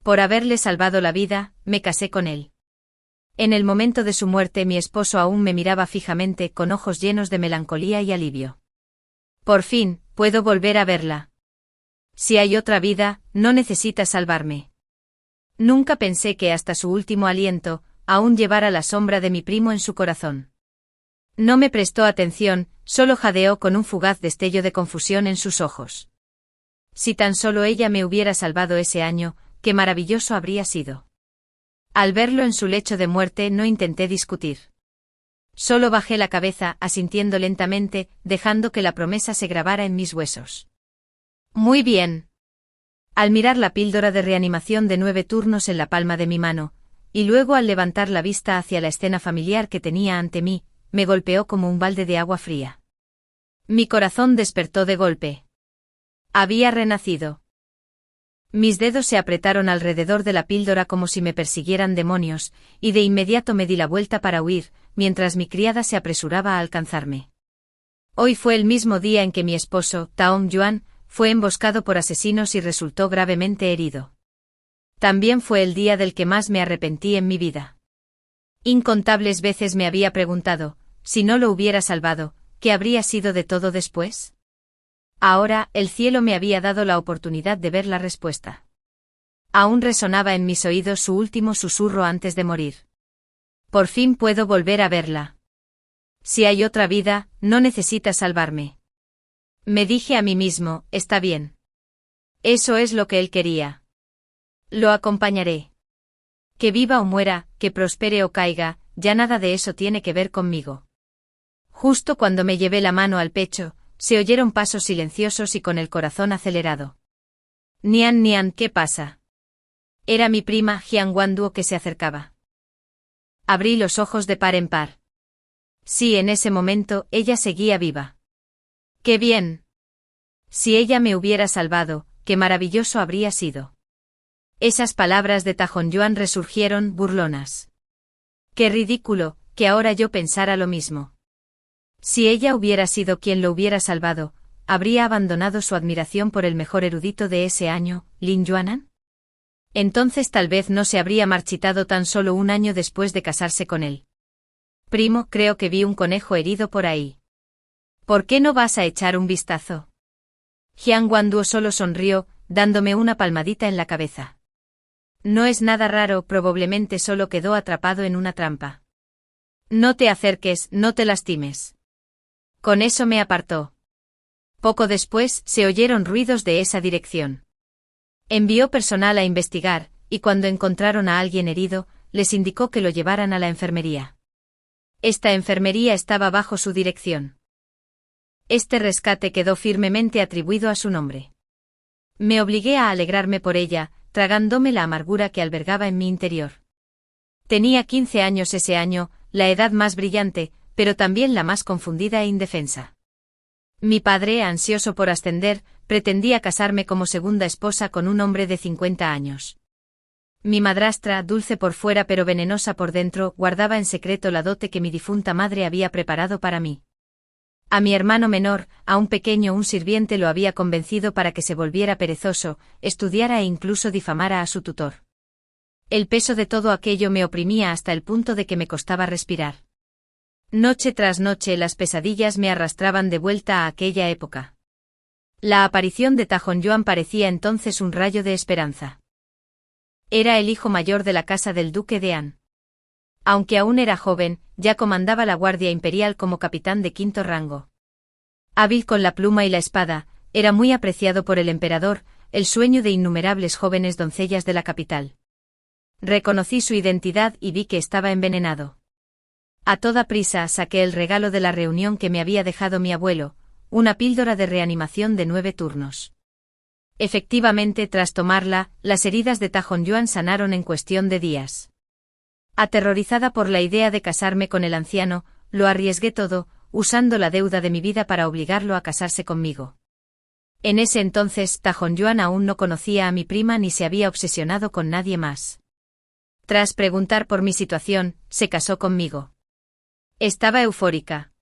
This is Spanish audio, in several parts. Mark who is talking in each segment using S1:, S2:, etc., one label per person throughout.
S1: Por haberle salvado la vida, me casé con él. En el momento de su muerte mi esposo aún me miraba fijamente con ojos llenos de melancolía y alivio. Por fin, puedo volver a verla. Si hay otra vida, no necesita salvarme. Nunca pensé que hasta su último aliento, aún llevara la sombra de mi primo en su corazón. No me prestó atención, solo jadeó con un fugaz destello de confusión en sus ojos. Si tan solo ella me hubiera salvado ese año, qué maravilloso habría sido. Al verlo en su lecho de muerte no intenté discutir. Solo bajé la cabeza, asintiendo lentamente, dejando que la promesa se grabara en mis huesos. Muy bien. Al mirar la píldora de reanimación de 9 turnos en la palma de mi mano, y luego al levantar la vista hacia la escena familiar que tenía ante mí, me golpeó como un balde de agua fría. Mi corazón despertó de golpe. Había renacido. Mis dedos se apretaron alrededor de la píldora como si me persiguieran demonios, y de inmediato me di la vuelta para huir, mientras mi criada se apresuraba a alcanzarme. Hoy fue el mismo día en que mi esposo, Taong Yuan, fue emboscado por asesinos y resultó gravemente herido. También fue el día del que más me arrepentí en mi vida. Incontables veces me había preguntado, si no lo hubiera salvado, ¿qué habría sido de todo después? Ahora, el cielo me había dado la oportunidad de ver la respuesta. Aún resonaba en mis oídos su último susurro antes de morir. Por fin puedo volver a verla. Si hay otra vida, no necesita salvarme. Me dije a mí mismo, está bien. Eso es lo que él quería. Lo acompañaré. Que viva o muera, que prospere o caiga, ya nada de eso tiene que ver conmigo. Justo cuando me llevé la mano al pecho, se oyeron pasos silenciosos y con el corazón acelerado. Nian Nian, ¿qué pasa? Era mi prima Jiang Wanduo que se acercaba. Abrí los ojos de par en par. Sí, en ese momento, ella seguía viva. ¡Qué bien! Si ella me hubiera salvado, qué maravilloso habría sido. Esas palabras de Tajon Yuan resurgieron, burlonas. ¡Qué ridículo, que ahora yo pensara lo mismo! Si ella hubiera sido quien lo hubiera salvado, ¿habría abandonado su admiración por el mejor erudito de ese año, Lin Yuanan? Entonces tal vez no se habría marchitado tan solo un año después de casarse con él. Primo, creo que vi un conejo herido por ahí. ¿Por qué no vas a echar un vistazo? Jiang Wanduo solo sonrió, dándome una palmadita en la cabeza. No es nada raro, probablemente solo quedó atrapado en una trampa. No te acerques, no te lastimes. Con eso me apartó. Poco después se oyeron ruidos de esa dirección. Envió personal a investigar, y cuando encontraron a alguien herido, les indicó que lo llevaran a la enfermería. Esta enfermería estaba bajo su dirección. Este rescate quedó firmemente atribuido a su nombre. Me obligué a alegrarme por ella, tragándome la amargura que albergaba en mi interior. Tenía 15 años ese año, la edad más brillante, pero también la más confundida e indefensa. Mi padre, ansioso por ascender, pretendía casarme como segunda esposa con un hombre de 50 años. Mi madrastra, dulce por fuera pero venenosa por dentro, guardaba en secreto la dote que mi difunta madre había preparado para mí. A mi hermano menor, a un pequeño, un sirviente lo había convencido para que se volviera perezoso, estudiara e incluso difamara a su tutor. El peso de todo aquello me oprimía hasta el punto de que me costaba respirar. Noche tras noche las pesadillas me arrastraban de vuelta a aquella época. La aparición de Tajon Yuan parecía entonces un rayo de esperanza. Era el hijo mayor de la casa del duque de Han. Aunque aún era joven, ya comandaba la Guardia Imperial como capitán de 5º rango. Hábil con la pluma y la espada, era muy apreciado por el emperador, el sueño de innumerables jóvenes doncellas de la capital. Reconocí su identidad y vi que estaba envenenado. A toda prisa saqué el regalo de la reunión que me había dejado mi abuelo, una píldora de reanimación de 9 turnos. Efectivamente, tras tomarla, las heridas de Tajon Yuan sanaron en cuestión de días. Aterrorizada por la idea de casarme con el anciano, lo arriesgué todo, usando la deuda de mi vida para obligarlo a casarse conmigo. En ese entonces, Tajon Yuan aún no conocía a mi prima ni se había obsesionado con nadie más. Tras preguntar por mi situación, se casó conmigo. Estaba eufórica.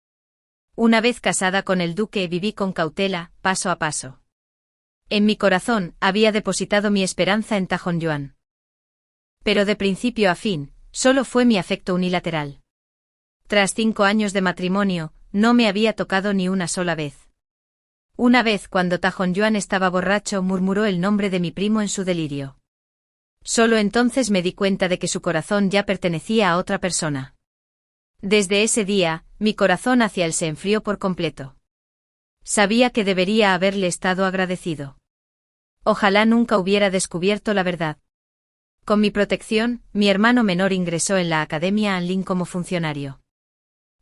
S1: Una vez casada con el duque, viví con cautela, paso a paso. En mi corazón, había depositado mi esperanza en Tajon Yuan. Pero de principio a fin, solo fue mi afecto unilateral. Tras 5 años de matrimonio, no me había tocado ni una sola vez. Una vez cuando Tahong Yuan estaba borracho murmuró el nombre de mi primo en su delirio. Solo entonces me di cuenta de que su corazón ya pertenecía a otra persona. Desde ese día, mi corazón hacia él se enfrió por completo. Sabía que debería haberle estado agradecido. Ojalá nunca hubiera descubierto la verdad. Con mi protección, mi hermano menor ingresó en la Academia Anlin como funcionario.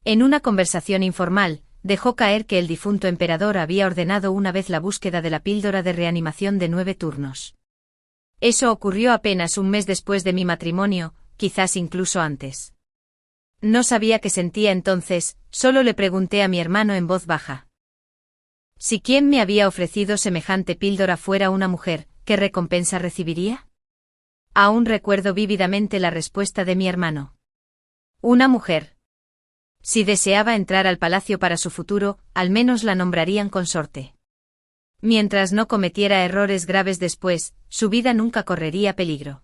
S1: En una conversación informal, dejó caer que el difunto emperador había ordenado una vez la búsqueda de la píldora de reanimación de 9 turnos. Eso ocurrió apenas un mes después de mi matrimonio, quizás incluso antes. No sabía qué sentía entonces, solo le pregunté a mi hermano en voz baja. Si quien me había ofrecido semejante píldora fuera una mujer, ¿qué recompensa recibiría? Aún recuerdo vívidamente la respuesta de mi hermano. Una mujer. Si deseaba entrar al palacio para su futuro, al menos la nombrarían consorte. Mientras no cometiera errores graves después, su vida nunca correría peligro.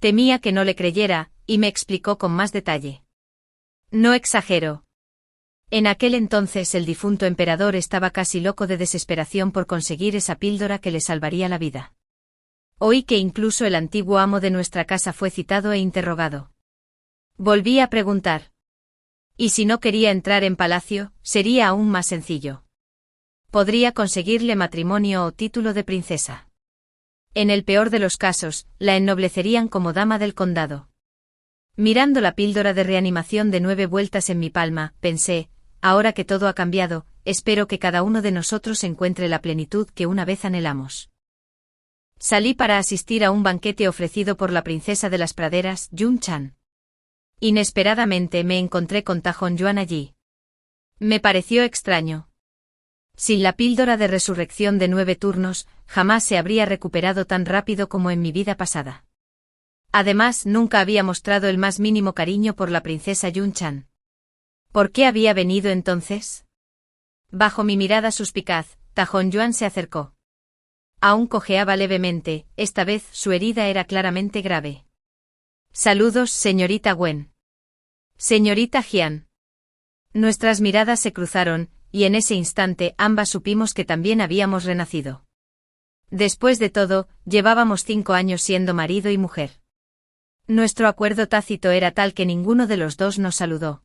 S1: Temía que no le creyera, y me explicó con más detalle. No exagero. En aquel entonces el difunto emperador estaba casi loco de desesperación por conseguir esa píldora que le salvaría la vida. Oí que incluso el antiguo amo de nuestra casa fue citado e interrogado. Volví a preguntar. Y si no quería entrar en palacio, sería aún más sencillo. Podría conseguirle matrimonio o título de princesa. En el peor de los casos, la ennoblecerían como dama del condado. Mirando la píldora de reanimación de 9 vueltas en mi palma, pensé, ahora que todo ha cambiado, espero que cada uno de nosotros encuentre la plenitud que una vez anhelamos. Salí para asistir a un banquete ofrecido por la princesa de las praderas, Yun Chan. Inesperadamente me encontré con Tahong Yuan allí. Me pareció extraño. Sin la píldora de resurrección de 9 turnos, jamás se habría recuperado tan rápido como en mi vida pasada. Además, nunca había mostrado el más mínimo cariño por la princesa Yun Chan. ¿Por qué había venido entonces? Bajo mi mirada suspicaz, Tahong Yuan se acercó. Aún cojeaba levemente, esta vez su herida era claramente grave. Saludos, señorita Wen. Señorita Jian. Nuestras miradas se cruzaron, y en ese instante ambas supimos que también habíamos renacido. Después de todo, llevábamos 5 años siendo marido y mujer. Nuestro acuerdo tácito era tal que ninguno de los dos nos saludó.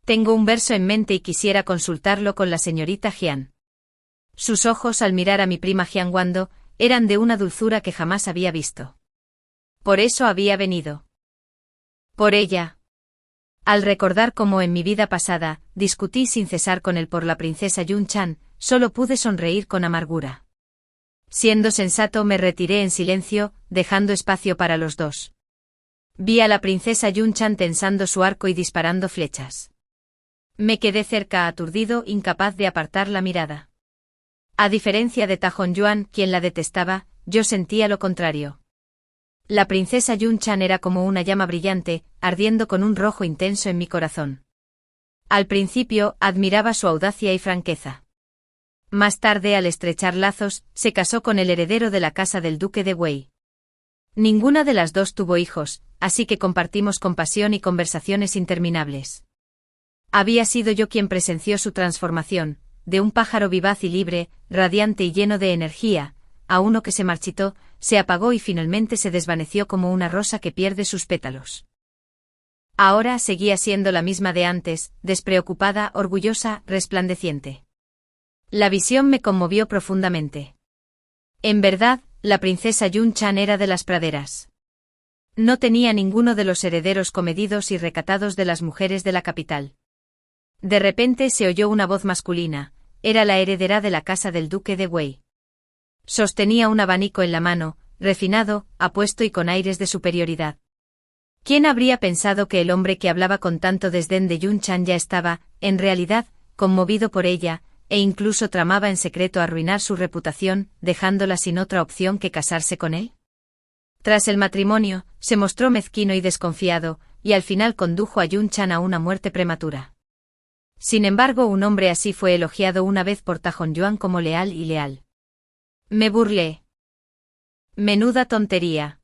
S1: Tengo un verso en mente y quisiera consultarlo con la señorita Jian. Sus ojos al mirar a mi prima Jian Wando, eran de una dulzura que jamás había visto. Por eso había venido. Por ella. Al recordar cómo en mi vida pasada, discutí sin cesar con él por la princesa Yun Chan, solo pude sonreír con amargura. Siendo sensato me retiré en silencio, dejando espacio para los dos. Vi a la princesa Yun Chan tensando su arco y disparando flechas. Me quedé cerca aturdido, incapaz de apartar la mirada. A diferencia de Tahong Yuan, quien la detestaba, yo sentía lo contrario. La princesa Yun Chan era como una llama brillante, ardiendo con un rojo intenso en mi corazón. Al principio, admiraba su audacia y franqueza. Más tarde, al estrechar lazos, se casó con el heredero de la casa del duque de Wei. Ninguna de las dos tuvo hijos, así que compartimos compasión y conversaciones interminables. Había sido yo quien presenció su transformación, de un pájaro vivaz y libre, radiante y lleno de energía, a uno que se marchitó, se apagó y finalmente se desvaneció como una rosa que pierde sus pétalos. Ahora seguía siendo la misma de antes, despreocupada, orgullosa, resplandeciente. La visión me conmovió profundamente. En verdad, la princesa Yun Chan era de las praderas. No tenía ninguno de los herederos comedidos y recatados de las mujeres de la capital. De repente se oyó una voz masculina, era la heredera de la casa del duque de Wei. Sostenía un abanico en la mano, refinado, apuesto y con aires de superioridad. ¿Quién habría pensado que el hombre que hablaba con tanto desdén de Yun Chan ya estaba, en realidad, conmovido por ella, e incluso tramaba en secreto arruinar su reputación, dejándola sin otra opción que casarse con él? Tras el matrimonio, se mostró mezquino y desconfiado, y al final condujo a Yun Chan a una muerte prematura. Sin embargo, un hombre así fue elogiado una vez por Tahong Yuan como leal y leal. Me burlé. Menuda tontería.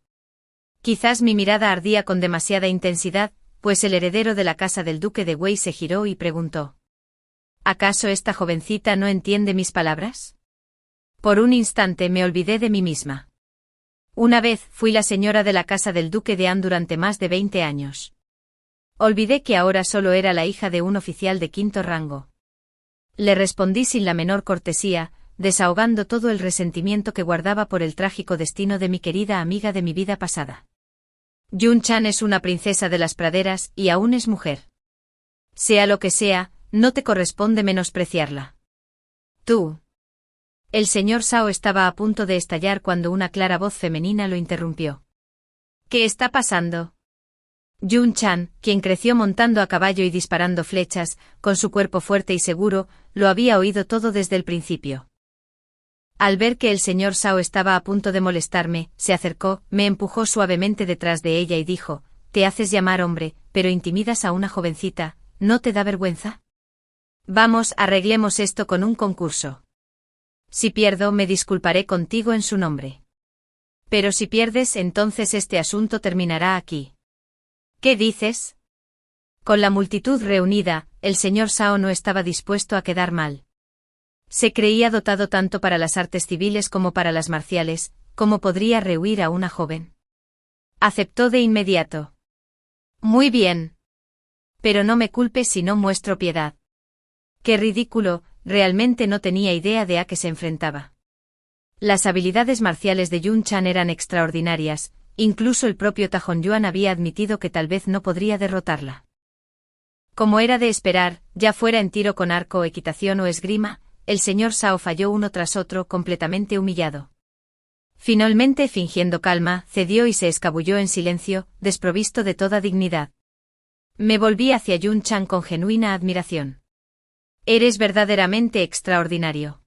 S1: Quizás mi mirada ardía con demasiada intensidad, pues el heredero de la casa del duque de Wei se giró y preguntó: ¿acaso esta jovencita no entiende mis palabras? Por un instante me olvidé de mí misma. Una vez fui la señora de la casa del duque de An durante más de 20 años. Olvidé que ahora solo era la hija de un oficial de quinto rango. Le respondí sin la menor cortesía, desahogando todo el resentimiento que guardaba por el trágico destino de mi querida amiga de mi vida pasada. Yun Chan es una princesa de las praderas y aún es mujer. Sea lo que sea, no te corresponde menospreciarla. Tú. El señor Shao estaba a punto de estallar cuando una clara voz femenina lo interrumpió. ¿Qué está pasando? Yun Chan, quien creció montando a caballo y disparando flechas, con su cuerpo fuerte y seguro, lo había oído todo desde el principio. Al ver que el señor Shao estaba a punto de molestarme, se acercó, me empujó suavemente detrás de ella y dijo: «Te haces llamar hombre, pero intimidas a una jovencita, ¿no te da vergüenza? Vamos, arreglemos esto con un concurso. Si pierdo, me disculparé contigo en su nombre. Pero si pierdes, entonces este asunto terminará aquí». ¿Qué dices? Con la multitud reunida, el señor Shao no estaba dispuesto a quedar mal. Se creía dotado tanto para las artes civiles como para las marciales, ¿cómo podría rehuir a una joven? Aceptó de inmediato. Muy bien. Pero no me culpes si no muestro piedad. Qué ridículo, realmente no tenía idea de a qué se enfrentaba. Las habilidades marciales de Yun Chan eran extraordinarias, incluso el propio Ta Honyuan había admitido que tal vez no podría derrotarla. Como era de esperar, ya fuera en tiro con arco, equitación o esgrima, el señor Shao falló uno tras otro, completamente humillado. Finalmente, fingiendo calma, cedió y se escabulló en silencio, desprovisto de toda dignidad. Me volví hacia Yun Chan con genuina admiración. Eres verdaderamente extraordinario.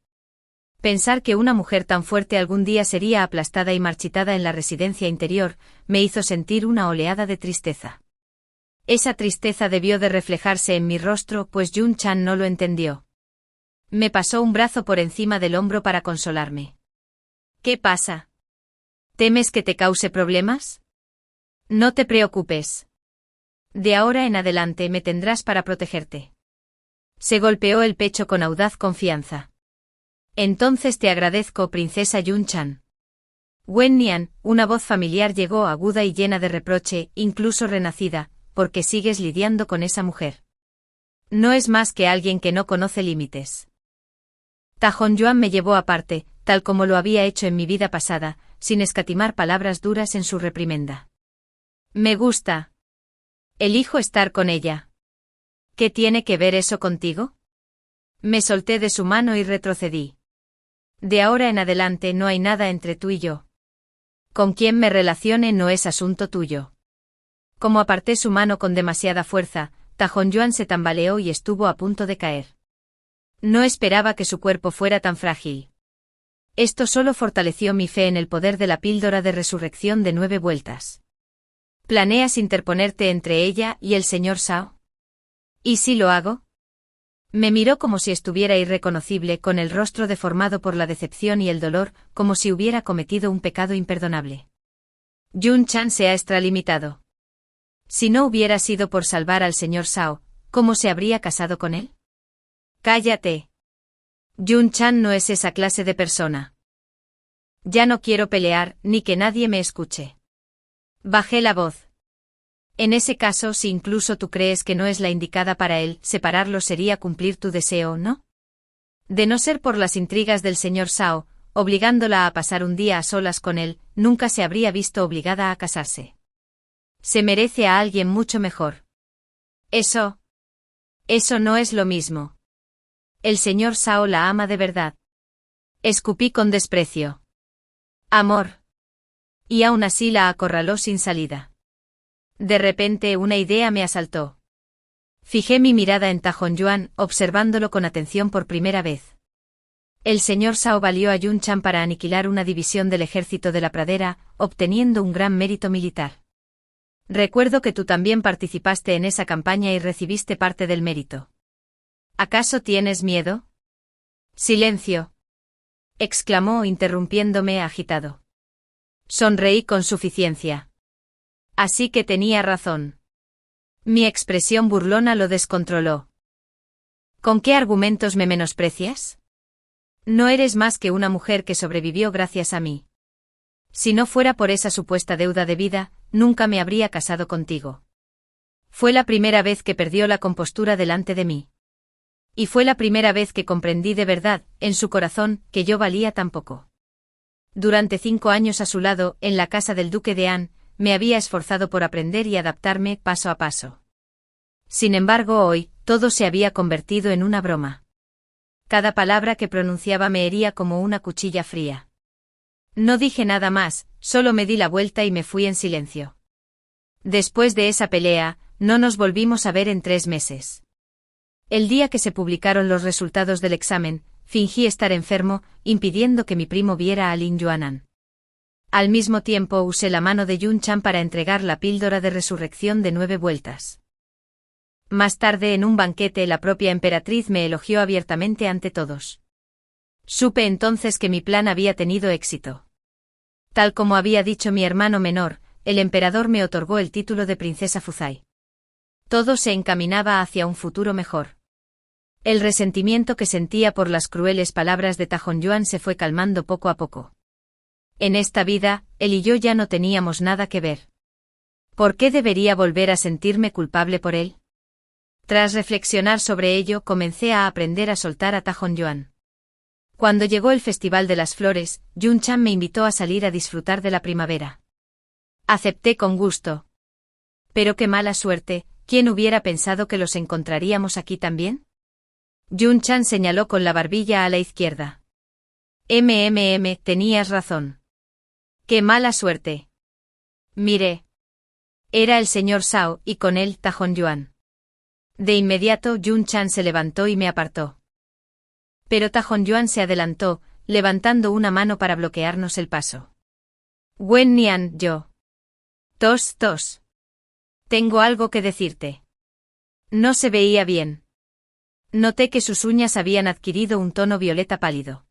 S1: Pensar que una mujer tan fuerte algún día sería aplastada y marchitada en la residencia interior, me hizo sentir una oleada de tristeza. Esa tristeza debió de reflejarse en mi rostro, pues Yun Chan no lo entendió. Me pasó un brazo por encima del hombro para consolarme. ¿Qué pasa? ¿Temes que te cause problemas? No te preocupes. De ahora en adelante me tendrás para protegerte. Se golpeó el pecho con audaz confianza. Entonces te agradezco, princesa Yun Chan. Wen Nian, una voz familiar llegó aguda y llena de reproche, incluso renacida, porque sigues lidiando con esa mujer. No es más que alguien que no conoce límites. Ta Honyuan me llevó aparte, tal como lo había hecho en mi vida pasada, sin escatimar palabras duras en su reprimenda. Me gusta. Elijo estar con ella. ¿Qué tiene que ver eso contigo? Me solté de su mano y retrocedí. De ahora en adelante no hay nada entre tú y yo. Con quién me relacione no es asunto tuyo. Como aparté su mano con demasiada fuerza, Ta Honyuan se tambaleó y estuvo a punto de caer. No esperaba que su cuerpo fuera tan frágil. Esto solo fortaleció mi fe en el poder de la píldora de resurrección de 9 vueltas. ¿Planeas interponerte entre ella y el señor Shao? ¿Y si lo hago? Me miró como si estuviera irreconocible, con el rostro deformado por la decepción y el dolor, como si hubiera cometido un pecado imperdonable. Yun Chan se ha extralimitado. Si no hubiera sido por salvar al señor Shao, ¿cómo se habría casado con él? Cállate. Yun Chan no es esa clase de persona. Ya no quiero pelear, ni que nadie me escuche. Bajé la voz. En ese caso, si incluso tú crees que no es la indicada para él, separarlo sería cumplir tu deseo, ¿no? De no ser por las intrigas del señor Shao, obligándola a pasar un día a solas con él, nunca se habría visto obligada a casarse. Se merece a alguien mucho mejor. Eso no es lo mismo. El señor Shao la ama de verdad. Escupí con desprecio. Amor. Y aún así la acorraló sin salida. De repente una idea me asaltó. Fijé mi mirada en Ta Honyuan, observándolo con atención por primera vez. El señor Shao valió a Yun Chan para aniquilar una división del ejército de la pradera, obteniendo un gran mérito militar. Recuerdo que tú también participaste en esa campaña y recibiste parte del mérito. ¿Acaso tienes miedo? Silencio. Exclamó, interrumpiéndome agitado. Sonreí con suficiencia. Así que tenía razón. Mi expresión burlona lo descontroló. ¿Con qué argumentos me menosprecias? No eres más que una mujer que sobrevivió gracias a mí. Si no fuera por esa supuesta deuda de vida, nunca me habría casado contigo. Fue la primera vez que perdió la compostura delante de mí. Y fue la primera vez que comprendí de verdad, en su corazón, que yo valía tan poco. Durante 5 años a su lado, en la casa del duque de Anne, me había esforzado por aprender y adaptarme paso a paso. Sin embargo, hoy, todo se había convertido en una broma. Cada palabra que pronunciaba me hería como una cuchilla fría. No dije nada más, solo me di la vuelta y me fui en silencio. Después de esa pelea, no nos volvimos a ver en 3 meses. El día que se publicaron los resultados del examen, fingí estar enfermo, impidiendo que mi primo viera a Lin Yuanan. Al mismo tiempo usé la mano de Yun Chan para entregar la píldora de resurrección de 9 vueltas. Más tarde en un banquete la propia emperatriz me elogió abiertamente ante todos. Supe entonces que mi plan había tenido éxito. Tal como había dicho mi hermano menor, el emperador me otorgó el título de princesa Fuzai. Todo se encaminaba hacia un futuro mejor. El resentimiento que sentía por las crueles palabras de Tahong-Yuan se fue calmando poco a poco. En esta vida, él y yo ya no teníamos nada que ver. ¿Por qué debería volver a sentirme culpable por él? Tras reflexionar sobre ello, comencé a aprender a soltar a Tahong-Yuan. Cuando llegó el Festival de las Flores, Yun Chan me invitó a salir a disfrutar de la primavera. Acepté con gusto. Pero qué mala suerte, ¿quién hubiera pensado que los encontraríamos aquí también? Yun Chan señaló con la barbilla a la izquierda. Tenías razón. Qué mala suerte. Miré. Era el señor Zhao y con él Tahong-Yuan. De inmediato Yun Chan se levantó y me apartó. Pero Tahong-Yuan se adelantó, levantando una mano para bloquearnos el paso. Wen Nian, yo. Tos. Tengo algo que decirte. No se veía bien. Noté que sus uñas habían adquirido un tono violeta pálido.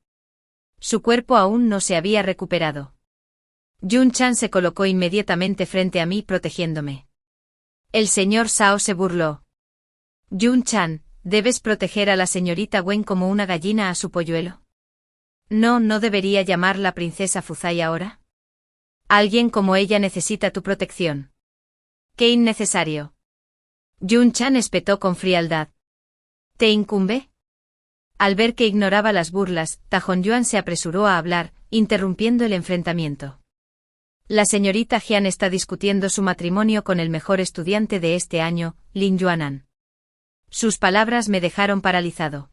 S1: Su cuerpo aún no se había recuperado. Yun Chan se colocó inmediatamente frente a mí protegiéndome. El señor Zhao se burló. Yun Chan, ¿debes proteger a la señorita Wen como una gallina a su polluelo? ¿No debería llamarla princesa Fuzai ahora? Alguien como ella necesita tu protección. ¡Qué innecesario! Yun Chan espetó con frialdad. ¿Te incumbe? Al ver que ignoraba las burlas, Tahong-Yuan se apresuró a hablar, interrumpiendo el enfrentamiento. La señorita Jian está discutiendo su matrimonio con el mejor estudiante de este año, Lin Yuanan. Sus palabras me dejaron paralizado.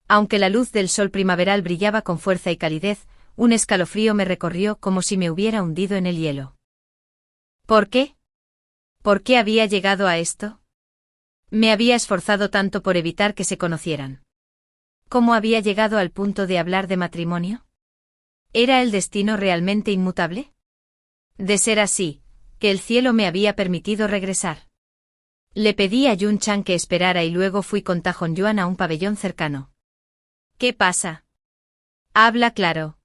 S1: Aunque la luz del sol primaveral brillaba con fuerza y calidez, un escalofrío me recorrió como si me hubiera hundido en el hielo. ¿Por qué? ¿Por qué había llegado a esto? Me había esforzado tanto por evitar que se conocieran. ¿Cómo había llegado al punto de hablar de matrimonio? ¿Era el destino realmente inmutable? De ser así, que el cielo me había permitido regresar. Le pedí a Yun Chan que esperara y luego fui con Tahong-Yuan a un pabellón cercano. ¿Qué pasa? Habla claro.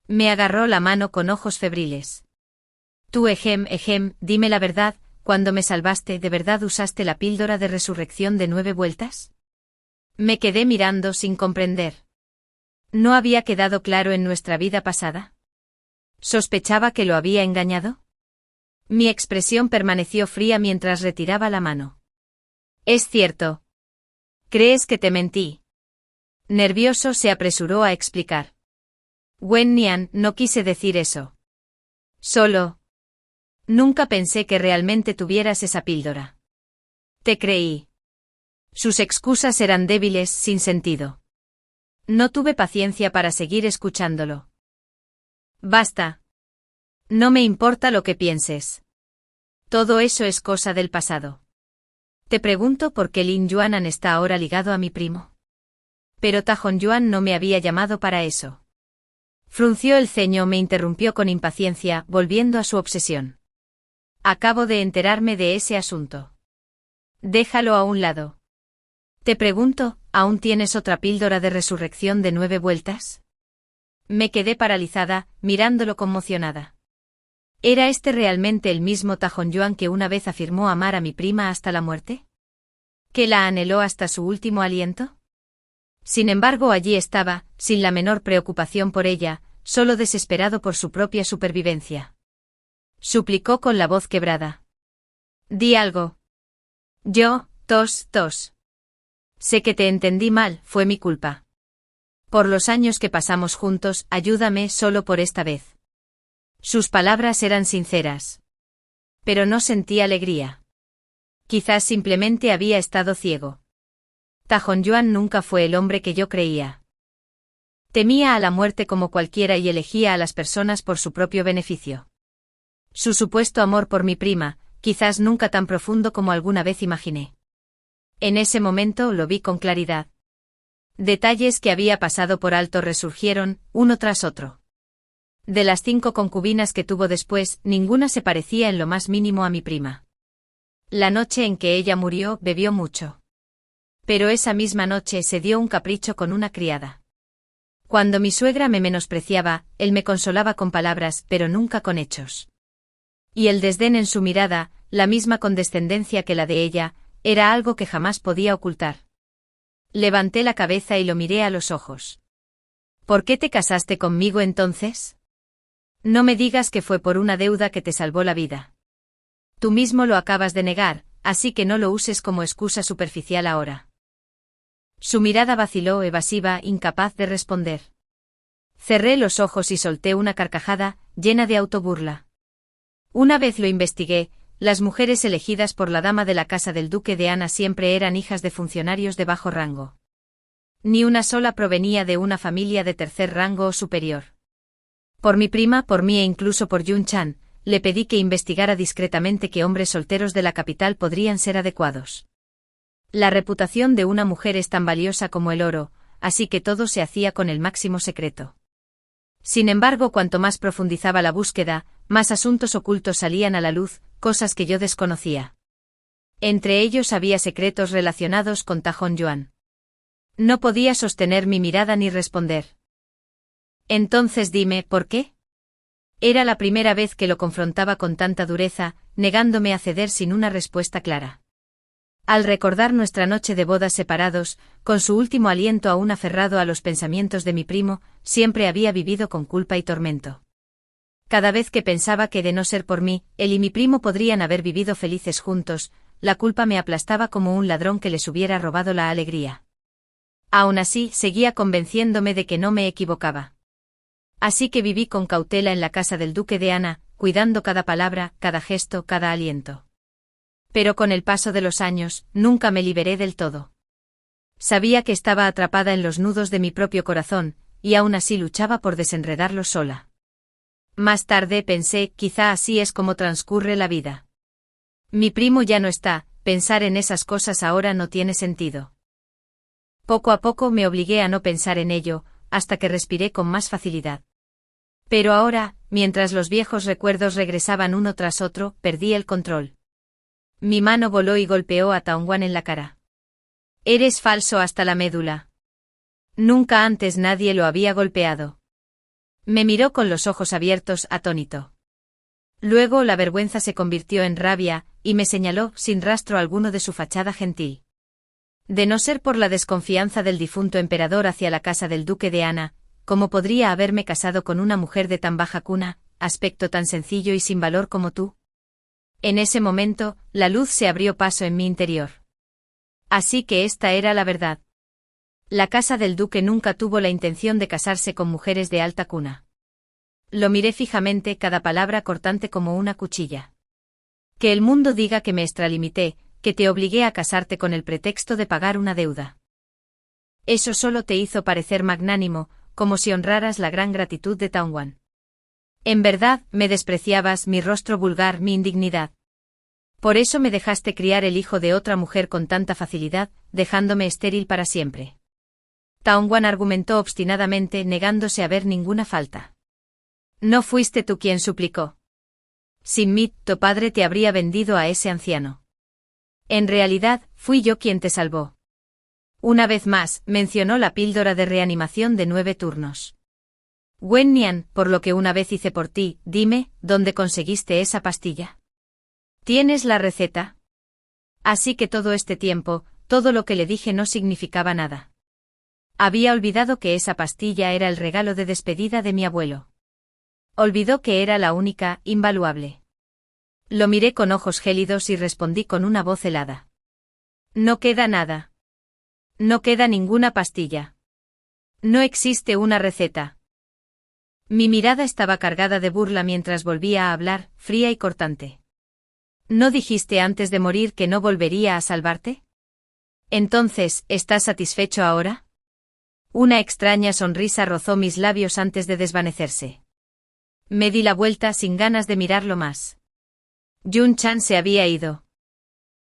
S1: Me agarró la mano con ojos febriles. Tú, dime la verdad, cuando me salvaste, ¿de verdad usaste la píldora de resurrección de 9 vueltas? Me quedé mirando sin comprender. ¿No había quedado claro en nuestra vida pasada? ¿Sospechaba que lo había engañado? Mi expresión permaneció fría mientras retiraba la mano. Es cierto. ¿Crees que te mentí? Nervioso se apresuró a explicar. Wen Nian, no quise decir eso. Solo. Nunca pensé que realmente tuvieras esa píldora. Te creí. Sus excusas eran débiles, sin sentido. No tuve paciencia para seguir escuchándolo. Basta. No me importa lo que pienses. Todo eso es cosa del pasado. Te pregunto por qué Lin Yuanan está ahora ligado a mi primo. Pero Tahong-Yuan no me había llamado para eso. Frunció el ceño, me interrumpió con impaciencia, volviendo a su obsesión. Acabo de enterarme de ese asunto. Déjalo a un lado. Te pregunto, ¿aún tienes otra píldora de resurrección de 9 vueltas? Me quedé paralizada, mirándolo conmocionada. ¿Era este realmente el mismo Tajonjuan que una vez afirmó amar a mi prima hasta la muerte? ¿Que la anheló hasta su último aliento? Sin embargo, allí estaba, sin la menor preocupación por ella, solo desesperado por su propia supervivencia. Suplicó con la voz quebrada. Di algo. Yo, tos. Sé que te entendí mal, fue mi culpa. Por los años que pasamos juntos, ayúdame solo por esta vez. Sus palabras eran sinceras. Pero no sentí alegría. Quizás simplemente había estado ciego. Tajonjuan nunca fue el hombre que yo creía. Temía a la muerte como cualquiera y elegía a las personas por su propio beneficio. Su supuesto amor por mi prima, quizás nunca tan profundo como alguna vez imaginé. En ese momento lo vi con claridad. Detalles que había pasado por alto resurgieron, uno tras otro. De las 5 concubinas que tuvo después, ninguna se parecía en lo más mínimo a mi prima. La noche en que ella murió, bebió mucho. Pero esa misma noche se dio un capricho con una criada. Cuando mi suegra me menospreciaba, él me consolaba con palabras, pero nunca con hechos. Y el desdén en su mirada, la misma condescendencia que la de ella, era algo que jamás podía ocultar. Levanté la cabeza y lo miré a los ojos. ¿Por qué te casaste conmigo entonces? No me digas que fue por una deuda que te salvó la vida. Tú mismo lo acabas de negar, así que no lo uses como excusa superficial ahora. Su mirada vaciló, evasiva, incapaz de responder. Cerré los ojos y solté una carcajada, llena de autoburla. Una vez lo investigué, las mujeres elegidas por la dama de la casa del duque de Ana siempre eran hijas de funcionarios de bajo rango. Ni una sola provenía de una familia de tercer rango o superior. Por mi prima, por mí e incluso por Yun Chan, le pedí que investigara discretamente qué hombres solteros de la capital podrían ser adecuados. La reputación de una mujer es tan valiosa como el oro, así que todo se hacía con el máximo secreto. Sin embargo, cuanto más profundizaba la búsqueda, más asuntos ocultos salían a la luz, cosas que yo desconocía. Entre ellos había secretos relacionados con Tajonjuan. No podía sostener mi mirada ni responder. Entonces dime, ¿por qué? Era la primera vez que lo confrontaba con tanta dureza, negándome a ceder sin una respuesta clara. Al recordar nuestra noche de bodas separados, con su último aliento aún aferrado a los pensamientos de mi primo, siempre había vivido con culpa y tormento. Cada vez que pensaba que de no ser por mí, él y mi primo podrían haber vivido felices juntos, la culpa me aplastaba como un ladrón que les hubiera robado la alegría. Aún así, seguía convenciéndome de que no me equivocaba. Así que viví con cautela en la casa del duque de Ana, cuidando cada palabra, cada gesto, cada aliento. Pero con el paso de los años, nunca me liberé del todo. Sabía que estaba atrapada en los nudos de mi propio corazón, y aún así luchaba por desenredarlos sola. Más tarde pensé, quizá así es como transcurre la vida. Mi primo ya no está, pensar en esas cosas ahora no tiene sentido. Poco a poco me obligué a no pensar en ello, hasta que respiré con más facilidad. Pero ahora, mientras los viejos recuerdos regresaban uno tras otro, perdí el control. Mi mano voló y golpeó a Taonguan en la cara. Eres falso hasta la médula. Nunca antes nadie lo había golpeado. Me miró con los ojos abiertos, atónito. Luego la vergüenza se convirtió en rabia, y me señaló, sin rastro alguno de su fachada gentil. De no ser por la desconfianza del difunto emperador hacia la casa del duque de Ana, ¿cómo podría haberme casado con una mujer de tan baja cuna, aspecto tan sencillo y sin valor como tú? En ese momento, la luz se abrió paso en mi interior. Así que esta era la verdad. La casa del duque nunca tuvo la intención de casarse con mujeres de alta cuna. Lo miré fijamente, cada palabra cortante como una cuchilla. Que el mundo diga que me extralimité, que te obligué a casarte con el pretexto de pagar una deuda. Eso solo te hizo parecer magnánimo, como si honraras la gran gratitud de Taonguan. En verdad, me despreciabas, mi rostro vulgar, mi indignidad. Por eso me dejaste criar el hijo de otra mujer con tanta facilidad, dejándome estéril para siempre. Taonguan argumentó obstinadamente, negándose a ver ninguna falta. No fuiste tú quien suplicó. Sin mí, tu padre te habría vendido a ese anciano. En realidad, fui yo quien te salvó. Una vez más, mencionó la píldora de reanimación de 9 turnos. Wen Nian, por lo que una vez hice por ti, dime, ¿dónde conseguiste esa pastilla? ¿Tienes la receta? Así que todo este tiempo, todo lo que le dije no significaba nada. Había olvidado que esa pastilla era el regalo de despedida de mi abuelo. Olvidó que era la única, invaluable. Lo miré con ojos gélidos y respondí con una voz helada. No queda nada. No queda ninguna pastilla. No existe una receta. Mi mirada estaba cargada de burla mientras volvía a hablar, fría y cortante. ¿No dijiste antes de morir que no volvería a salvarte? Entonces, ¿estás satisfecho ahora? Una extraña sonrisa rozó mis labios antes de desvanecerse. Me di la vuelta sin ganas de mirarlo más. Yun Chan se había ido.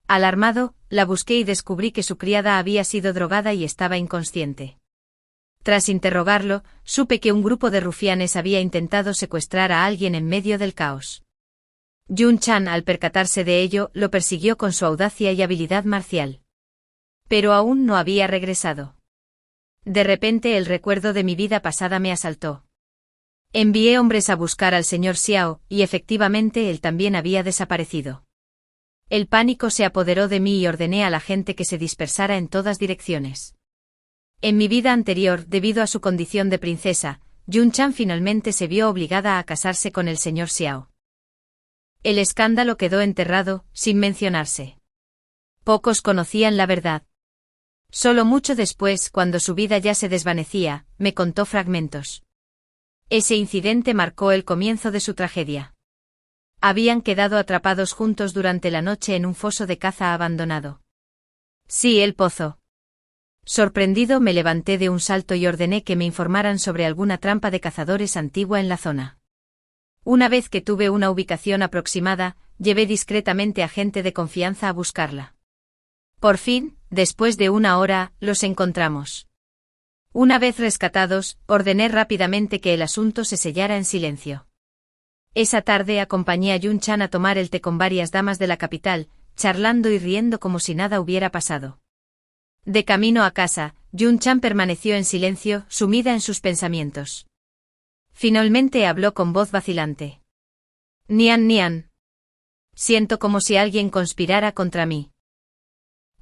S1: Alarmado, la busqué y descubrí que su criada había sido drogada y estaba inconsciente. Tras interrogarlo, supe que un grupo de rufianes había intentado secuestrar a alguien en medio del caos. Yun Chan, al percatarse de ello, lo persiguió con su audacia y habilidad marcial. Pero aún no había regresado. De repente el recuerdo de mi vida pasada me asaltó. Envié hombres a buscar al señor Xiao, y efectivamente él también había desaparecido. El pánico se apoderó de mí y ordené a la gente que se dispersara en todas direcciones. En mi vida anterior, debido a su condición de princesa, Yun Chan finalmente se vio obligada a casarse con el señor Xiao. El escándalo quedó enterrado, sin mencionarse. Pocos conocían la verdad. Solo mucho después, cuando su vida ya se desvanecía, me contó fragmentos. Ese incidente marcó el comienzo de su tragedia. Habían quedado atrapados juntos durante la noche en un foso de caza abandonado. Sí, el pozo. Sorprendido me levanté de un salto y ordené que me informaran sobre alguna trampa de cazadores antigua en la zona. Una vez que tuve una ubicación aproximada, llevé discretamente a gente de confianza a buscarla. Por fin, después de una hora, los encontramos. Una vez rescatados, ordené rápidamente que el asunto se sellara en silencio. Esa tarde acompañé a Yun Chan a tomar el té con varias damas de la capital, charlando y riendo como si nada hubiera pasado. De camino a casa, Yun Chan permaneció en silencio, sumida en sus pensamientos. Finalmente habló con voz vacilante. Nian Nian. Siento como si alguien conspirara contra mí.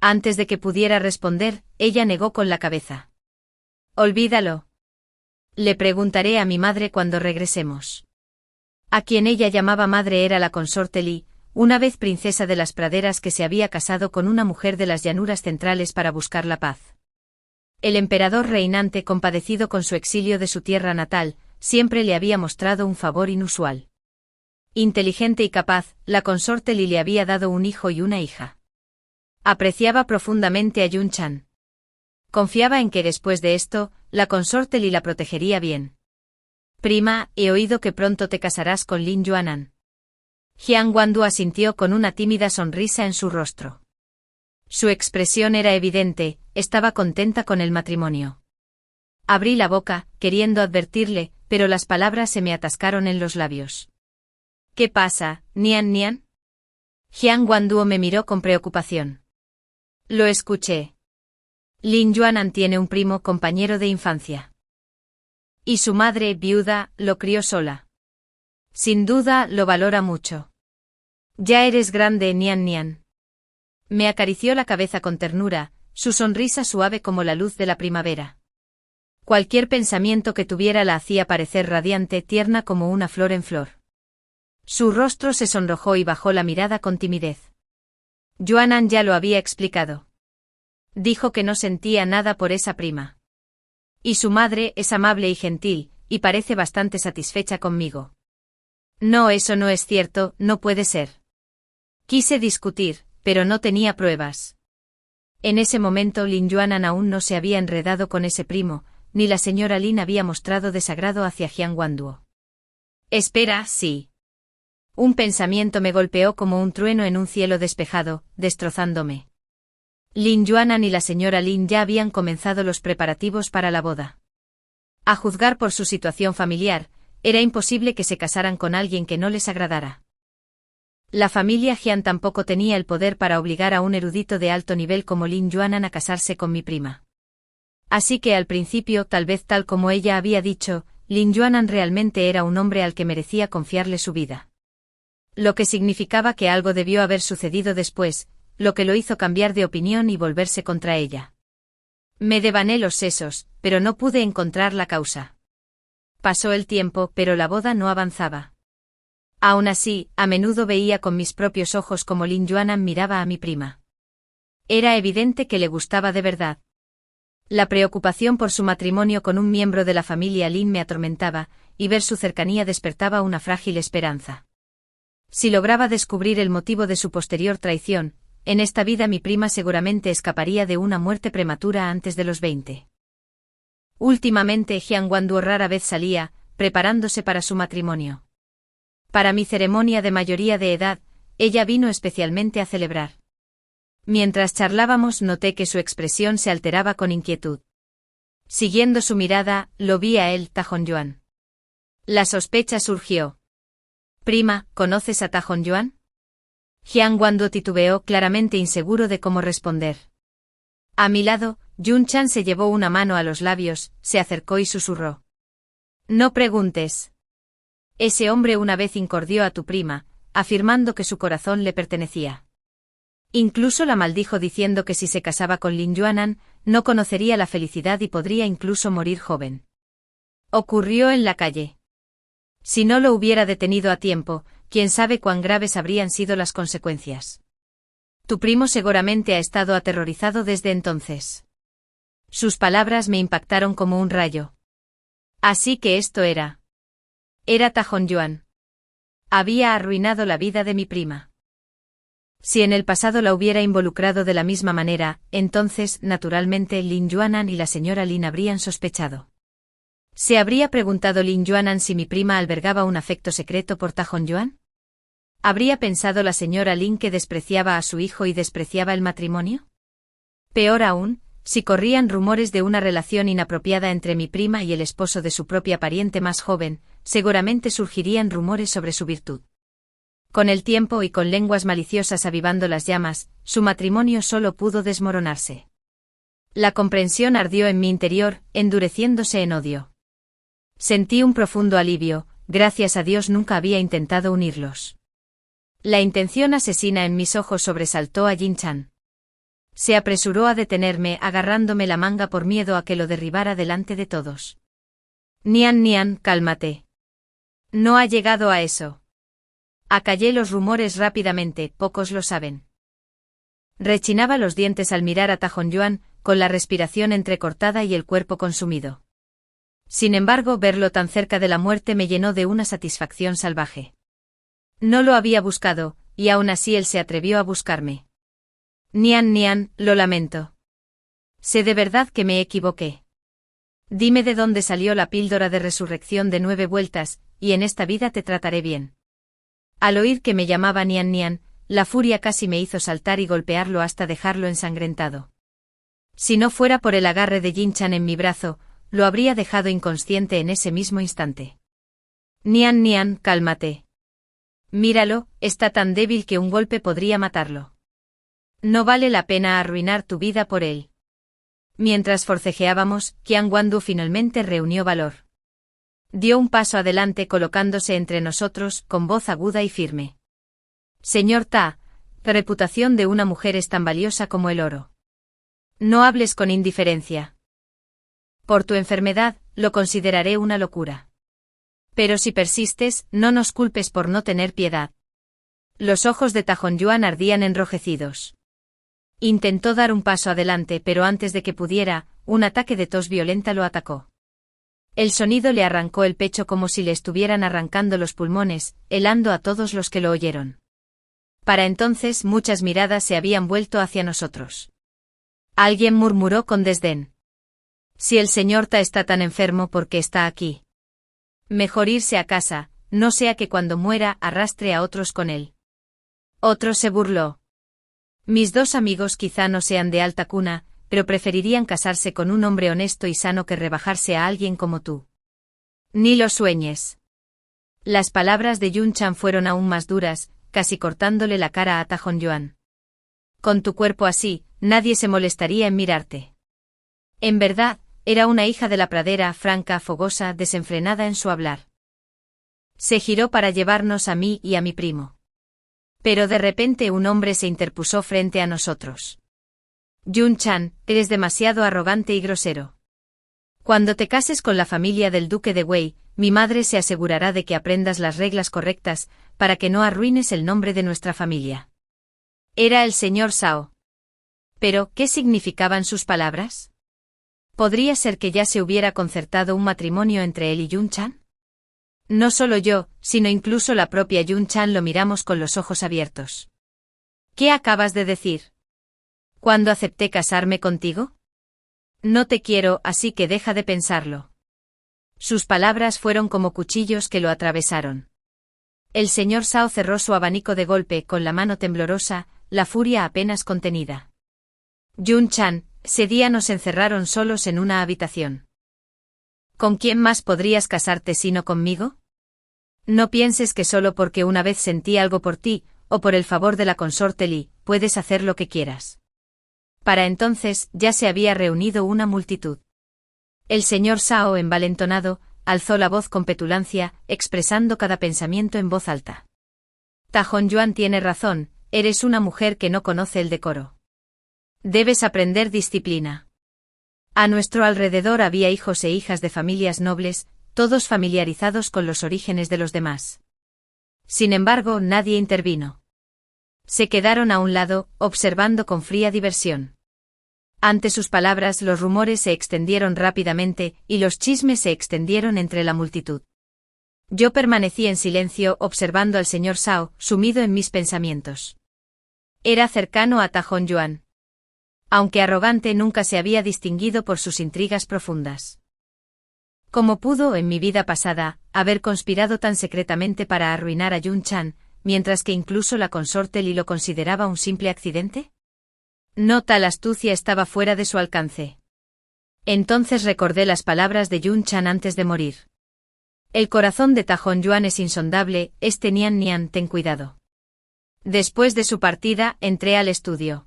S1: Antes de que pudiera responder, ella negó con la cabeza. Olvídalo. Le preguntaré a mi madre cuando regresemos. A quien ella llamaba madre era la consorte Li, una vez princesa de las praderas que se había casado con una mujer de las llanuras centrales para buscar la paz. El emperador reinante, compadecido con su exilio de su tierra natal, siempre le había mostrado un favor inusual. Inteligente y capaz, la consorte Li le había dado un hijo y una hija. Apreciaba profundamente a Yun Chan. Confiaba en que después de esto, la consorte Li la protegería bien. Prima, he oído que pronto te casarás con Lin Yuanan. Jiang Wandu asintió con una tímida sonrisa en su rostro. Su expresión era evidente, estaba contenta con el matrimonio. Abrí la boca, queriendo advertirle, pero las palabras se me atascaron en los labios. ¿Qué pasa, Nian Nian? Jiang Wandu me miró con preocupación. Lo escuché. Lin Yuanan tiene un primo compañero de infancia. Y su madre, viuda, lo crió sola. Sin duda, lo valora mucho. Ya eres grande, Nian Nian. Me acarició la cabeza con ternura, su sonrisa suave como la luz de la primavera. Cualquier pensamiento que tuviera la hacía parecer radiante, tierna como una flor en flor. Su rostro se sonrojó y bajó la mirada con timidez. Yuanan ya lo había explicado. Dijo que no sentía nada por esa prima. Y su madre es amable y gentil, y parece bastante satisfecha conmigo. No, eso no es cierto, no puede ser. Quise discutir, pero no tenía pruebas. En ese momento Lin Yuanan aún no se había enredado con ese primo, ni la señora Lin había mostrado desagrado hacia Jiang Wanduo. Espera, sí. Un pensamiento me golpeó como un trueno en un cielo despejado, destrozándome. Lin Yuanan y la señora Lin ya habían comenzado los preparativos para la boda. A juzgar por su situación familiar, era imposible que se casaran con alguien que no les agradara. La familia Jian tampoco tenía el poder para obligar a un erudito de alto nivel como Lin Yuanan a casarse con mi prima. Así que al principio, tal vez tal como ella había dicho, Lin Yuanan realmente era un hombre al que merecía confiarle su vida. Lo que significaba que algo debió haber sucedido después, lo que lo hizo cambiar de opinión y volverse contra ella. Me devané los sesos, pero no pude encontrar la causa. Pasó el tiempo, pero la boda no avanzaba. Aún así, a menudo veía con mis propios ojos cómo Lin Yuanan miraba a mi prima. Era evidente que le gustaba de verdad. La preocupación por su matrimonio con un miembro de la familia Lin me atormentaba, y ver su cercanía despertaba una frágil esperanza. Si lograba descubrir el motivo de su posterior traición, en esta vida mi prima seguramente escaparía de una muerte prematura antes de los 20. Últimamente Jiang Wanduo rara vez salía, preparándose para su matrimonio. Para mi ceremonia de mayoría de edad, ella vino especialmente a celebrar. Mientras charlábamos noté que su expresión se alteraba con inquietud. Siguiendo su mirada, lo vi a él, Ta Honyuan. La sospecha surgió. Prima, ¿conoces a Ta Honyuan? Jiang Wanduo titubeó, claramente inseguro de cómo responder. A mi lado, Yun Chan se llevó una mano a los labios, se acercó y susurró. No preguntes. Ese hombre una vez incordió a tu prima, afirmando que su corazón le pertenecía. Incluso la maldijo diciendo que si se casaba con Lin Yuanan, no conocería la felicidad y podría incluso morir joven. Ocurrió en la calle. Si no lo hubiera detenido a tiempo, quién sabe cuán graves habrían sido las consecuencias. Tu primo seguramente ha estado aterrorizado desde entonces. Sus palabras me impactaron como un rayo. Así que esto era. Era Ta Honyuan. Había arruinado la vida de mi prima. Si en el pasado la hubiera involucrado de la misma manera, entonces, naturalmente, Lin Yuanan y la señora Lin habrían sospechado. ¿Se habría preguntado Lin Yuanan si mi prima albergaba un afecto secreto por Ta Honyuan? ¿Habría pensado la señora Lin que despreciaba a su hijo y despreciaba el matrimonio? Peor aún, si corrían rumores de una relación inapropiada entre mi prima y el esposo de su propia pariente más joven, seguramente surgirían rumores sobre su virtud. Con el tiempo y con lenguas maliciosas avivando las llamas, su matrimonio solo pudo desmoronarse. La comprensión ardió en mi interior, endureciéndose en odio. Sentí un profundo alivio, gracias a Dios nunca había intentado unirlos. La intención asesina en mis ojos sobresaltó a Jin Chan. Se apresuró a detenerme agarrándome la manga por miedo a que lo derribara delante de todos. Nian, cálmate. No ha llegado a eso. Acallé los rumores rápidamente, pocos lo saben. Rechinaba los dientes al mirar a Ta Honyuan, con la respiración entrecortada y el cuerpo consumido. Sin embargo, verlo tan cerca de la muerte me llenó de una satisfacción salvaje. No lo había buscado, y aún así él se atrevió a buscarme. Nian, lo lamento. Sé de verdad que me equivoqué. Dime de dónde salió la píldora de resurrección de 9 vueltas, y en esta vida te trataré bien. Al oír que me llamaba Nian, la furia casi me hizo saltar y golpearlo hasta dejarlo ensangrentado. Si no fuera por el agarre de Jin Chan en mi brazo, lo habría dejado inconsciente en ese mismo instante. Nian, cálmate. Míralo, está tan débil que un golpe podría matarlo. No vale la pena arruinar tu vida por él. Mientras forcejeábamos, Jiang Wanduo finalmente reunió valor. Dio un paso adelante colocándose entre nosotros, con voz aguda y firme. Señor Ta, la reputación de una mujer es tan valiosa como el oro. No hables con indiferencia. Por tu enfermedad, lo consideraré una locura. Pero si persistes, no nos culpes por no tener piedad. Los ojos de Ta Honyuan ardían enrojecidos. Intentó dar un paso adelante, pero antes de que pudiera, un ataque de tos violenta lo atacó. El sonido le arrancó el pecho como si le estuvieran arrancando los pulmones, helando a todos los que lo oyeron. Para entonces muchas miradas se habían vuelto hacia nosotros. Alguien murmuró con desdén. Si el señor Ta está tan enfermo, ¿por qué está aquí? Mejor irse a casa, no sea que cuando muera arrastre a otros con él. Otro se burló. Mis 2 amigos quizá no sean de alta cuna, pero preferirían casarse con un hombre honesto y sano que rebajarse a alguien como tú. Ni lo sueñes. Las palabras de Yun Chan fueron aún más duras, casi cortándole la cara a Ta Honyuan. Con tu cuerpo así, nadie se molestaría en mirarte. En verdad, Era una hija de la pradera, franca, fogosa, desenfrenada en su hablar. Se giró para llevarnos a mí y a mi primo. Pero de repente un hombre se interpuso frente a nosotros. Yun-chan, eres demasiado arrogante y grosero. Cuando te cases con la familia del duque de Wei, mi madre se asegurará de que aprendas las reglas correctas, para que no arruines el nombre de nuestra familia. Era el señor Sao. Pero, ¿qué significaban sus palabras? ¿Podría ser que ya se hubiera concertado un matrimonio entre él y Yun-chan? No solo yo, sino incluso la propia Yun-chan lo miramos con los ojos abiertos. ¿Qué acabas de decir? ¿Cuándo acepté casarme contigo? No te quiero, así que deja de pensarlo. Sus palabras fueron como cuchillos que lo atravesaron. El señor Sao cerró su abanico de golpe con la mano temblorosa, la furia apenas contenida. Yun-chan, ese día nos encerraron solos en una habitación. ¿Con quién más podrías casarte sino conmigo? No pienses que solo porque una vez sentí algo por ti, o por el favor de la consorte Li, puedes hacer lo que quieras. Para entonces ya se había reunido una multitud. El señor Sao, envalentonado, alzó la voz con petulancia, expresando cada pensamiento en voz alta. Ta Hong-yuan tiene razón, eres una mujer que no conoce el decoro. Debes aprender disciplina. A nuestro alrededor había hijos e hijas de familias nobles, todos familiarizados con los orígenes de los demás. Sin embargo, nadie intervino. Se quedaron a un lado, observando con fría diversión. Ante sus palabras, los rumores se extendieron rápidamente, y los chismes se extendieron entre la multitud. Yo permanecí en silencio, observando al señor Sao, sumido en mis pensamientos. Era cercano a Ta Hong-yuan. Aunque arrogante, nunca se había distinguido por sus intrigas profundas. ¿Cómo pudo, en mi vida pasada, haber conspirado tan secretamente para arruinar a Yun-chan, mientras que incluso la consorte Li lo consideraba un simple accidente? No, tal astucia estaba fuera de su alcance. Entonces recordé las palabras de Yun-chan antes de morir. El corazón de Ta Hong-yuan es insondable, Nian Nian, ten cuidado. Después de su partida, entré al estudio.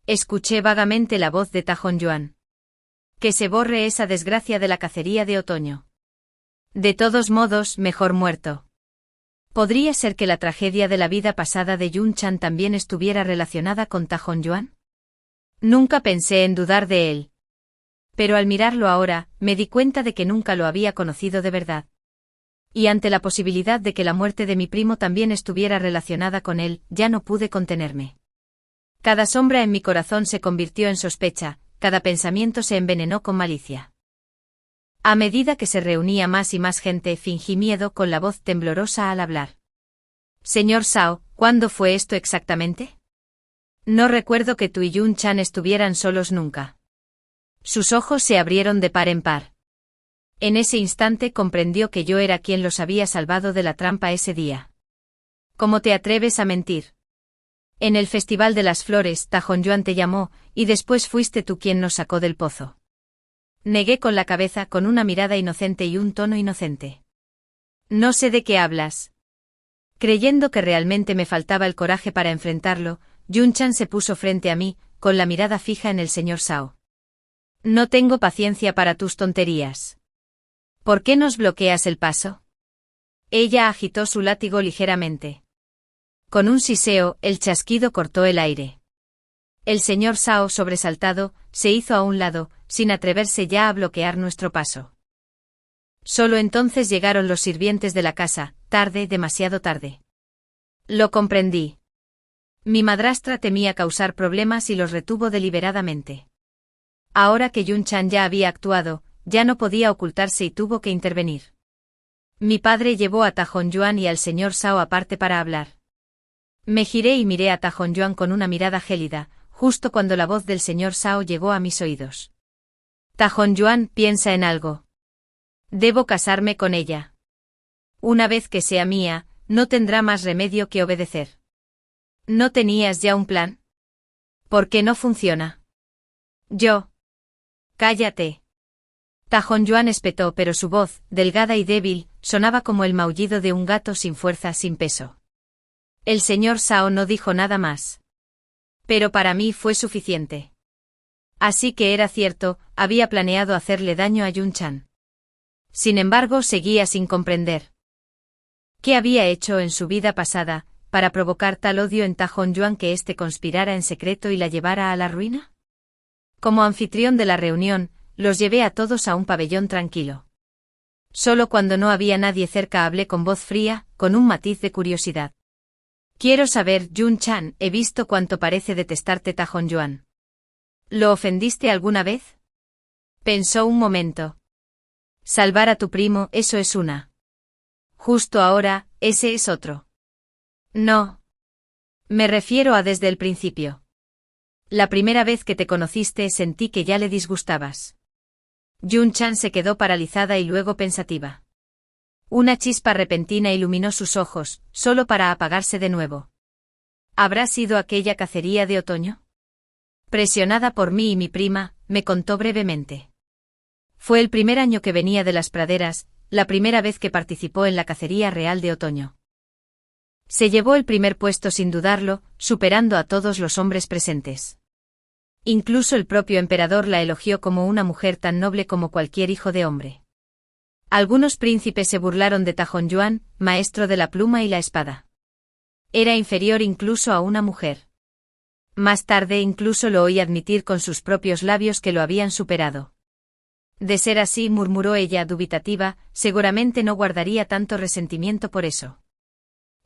S1: Escuché vagamente la voz de Ta Hong-yuan. Que se borre esa desgracia de la cacería de otoño. De todos modos, mejor muerto. ¿Podría ser que la tragedia de la vida pasada de Yun-chan también estuviera relacionada con Ta Hong-yuan? Nunca pensé en dudar de él. Pero al mirarlo ahora, me di cuenta de que nunca lo había conocido de verdad. Y ante la posibilidad de que la muerte de mi primo también estuviera relacionada con él, ya no pude contenerme. Cada sombra en mi corazón se convirtió en sospecha, cada pensamiento se envenenó con malicia. A medida que se reunía más y más gente, fingí miedo con la voz temblorosa al hablar. Señor Sao, ¿cuándo fue esto exactamente? No recuerdo que tú y Yun-chan estuvieran solos nunca. Sus ojos se abrieron de par en par. En ese instante comprendió que yo era quien los había salvado de la trampa ese día. ¿Cómo te atreves a mentir? En el Festival de las Flores, Ta Hong-yuan te llamó, y después fuiste tú quien nos sacó del pozo. Negué con la cabeza, con una mirada inocente y un tono inocente. No sé de qué hablas. Creyendo que realmente me faltaba el coraje para enfrentarlo, Yun-chan se puso frente a mí, con la mirada fija en el señor Sao. No tengo paciencia para tus tonterías. ¿Por qué nos bloqueas el paso? Ella agitó su látigo ligeramente. Con un siseo, el chasquido cortó el aire. El señor Sao, sobresaltado, se hizo a un lado, sin atreverse ya a bloquear nuestro paso. Solo entonces llegaron los sirvientes de la casa, tarde, demasiado tarde. Lo comprendí. Mi madrastra temía causar problemas y los retuvo deliberadamente. Ahora que Yun-chan ya había actuado, ya no podía ocultarse y tuvo que intervenir. Mi padre llevó a Ta Hong-yuan y al señor Sao aparte para hablar. Me giré y miré a Ta Hong-yuan con una mirada gélida, justo cuando la voz del señor Sao llegó a mis oídos. Ta Hong-yuan, piensa en algo. Debo casarme con ella. Una vez que sea mía, no tendrá más remedio que obedecer. ¿No tenías ya un plan? ¿Por qué no funciona? Yo. Cállate. Ta Hong-yuan espetó, pero su voz, delgada y débil, sonaba como el maullido de un gato sin fuerza, sin peso. El señor Sao no dijo nada más. Pero para mí fue suficiente. Así que era cierto, había planeado hacerle daño a Yun Chan. Sin embargo, seguía sin comprender. ¿Qué había hecho en su vida pasada, para provocar tal odio en Ta Hong-yuan que éste conspirara en secreto y la llevara a la ruina? Como anfitrión de la reunión, los llevé a todos a un pabellón tranquilo. Solo cuando no había nadie cerca hablé con voz fría, con un matiz de curiosidad. Quiero saber, Yun Chan, he visto cuánto parece detestarte Ta Hong-yuan. ¿Lo ofendiste alguna vez? Pensó un momento. Salvar a tu primo, eso es una. Justo ahora, ese es otro. No. Me refiero a desde el principio. La primera vez que te conociste sentí que ya le disgustabas. Yun Chan se quedó paralizada y luego pensativa. Una chispa repentina iluminó sus ojos, solo para apagarse de nuevo. ¿Habrá sido aquella cacería de otoño? Presionada por mí y mi prima, me contó brevemente. Fue el primer año que venía de las praderas, la primera vez que participó en la cacería real de otoño. Se llevó el primer puesto sin dudarlo, superando a todos los hombres presentes. Incluso el propio emperador la elogió como una mujer tan noble como cualquier hijo de hombre. Algunos príncipes se burlaron de Ta Hong-yuan, maestro de la pluma y la espada. Era inferior incluso a una mujer. Más tarde incluso lo oí admitir con sus propios labios que lo habían superado. De ser así, murmuró ella dubitativa, seguramente no guardaría tanto resentimiento por eso.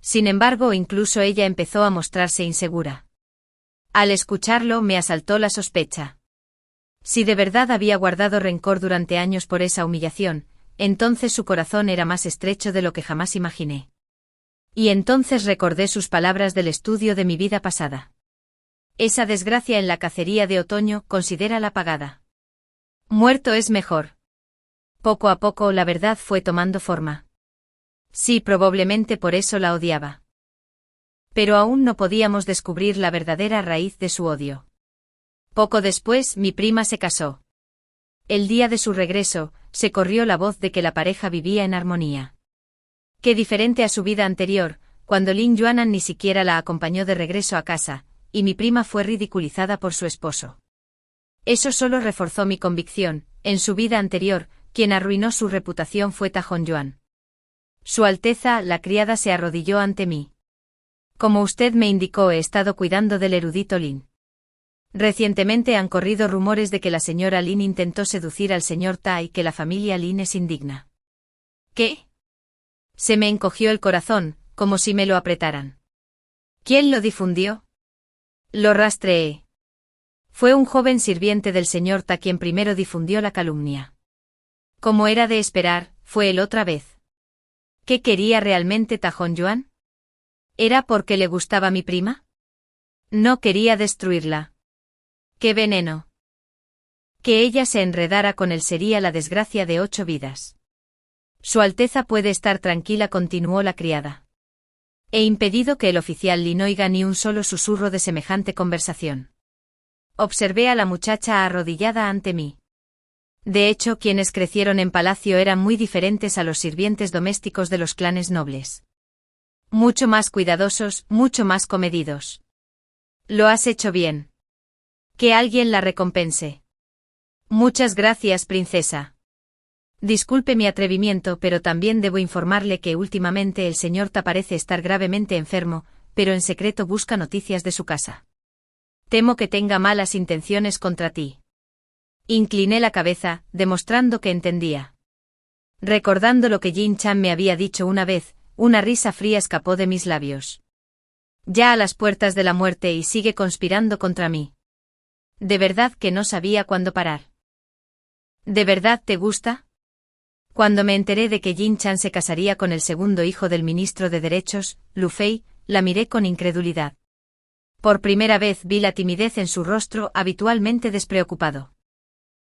S1: Sin embargo, incluso ella empezó a mostrarse insegura. Al escucharlo me asaltó la sospecha. Si de verdad había guardado rencor durante años por esa humillación, entonces su corazón era más estrecho de lo que jamás imaginé. Y entonces recordé sus palabras del estudio de mi vida pasada. Esa desgracia en la cacería de otoño, considérala pagada. Muerto es mejor. Poco a poco la verdad fue tomando forma. Sí, probablemente por eso la odiaba. Pero aún no podíamos descubrir la verdadera raíz de su odio. Poco después, mi prima se casó. El día de su regreso, se corrió la voz de que la pareja vivía en armonía. Qué diferente a su vida anterior, cuando Lin Yuanan ni siquiera la acompañó de regreso a casa, y mi prima fue ridiculizada por su esposo. Eso solo reforzó mi convicción, en su vida anterior, quien arruinó su reputación fue Ta Hong-yuan. Su Alteza, la criada, se arrodilló ante mí. Como usted me indicó, he estado cuidando del erudito Lin. Recientemente han corrido rumores de que la señora Lin intentó seducir al señor Ta y que la familia Lin es indigna. ¿Qué? Se me encogió el corazón, como si me lo apretaran. ¿Quién lo difundió? Lo rastreé. Fue un joven sirviente del señor Ta quien primero difundió la calumnia. Como era de esperar, fue él otra vez. ¿Qué quería realmente Ta Hong-yuan? ¿Era porque le gustaba mi prima? No quería destruirla. ¡Qué veneno! Que ella se enredara con él sería la desgracia de 8 vidas. Su Alteza puede estar tranquila, continuó la criada. He impedido que el oficial Lin oiga ni un solo susurro de semejante conversación. Observé a la muchacha arrodillada ante mí. De hecho, quienes crecieron en palacio eran muy diferentes a los sirvientes domésticos de los clanes nobles. Mucho más cuidadosos, mucho más comedidos. Lo has hecho bien. Que alguien la recompense. Muchas gracias, princesa. Disculpe mi atrevimiento, pero también debo informarle que últimamente el señor Ta parece estar gravemente enfermo, pero en secreto busca noticias de su casa. Temo que tenga malas intenciones contra ti. Incliné la cabeza, demostrando que entendía. Recordando lo que Jin Chan me había dicho una vez, una risa fría escapó de mis labios. Ya a las puertas de la muerte y sigue conspirando contra mí. De verdad que no sabía cuándo parar. ¿De verdad te gusta? Cuando me enteré de que Jin Chan se casaría con el segundo hijo del ministro de Derechos, Lu Fei, la miré con incredulidad. Por primera vez vi la timidez en su rostro habitualmente despreocupado.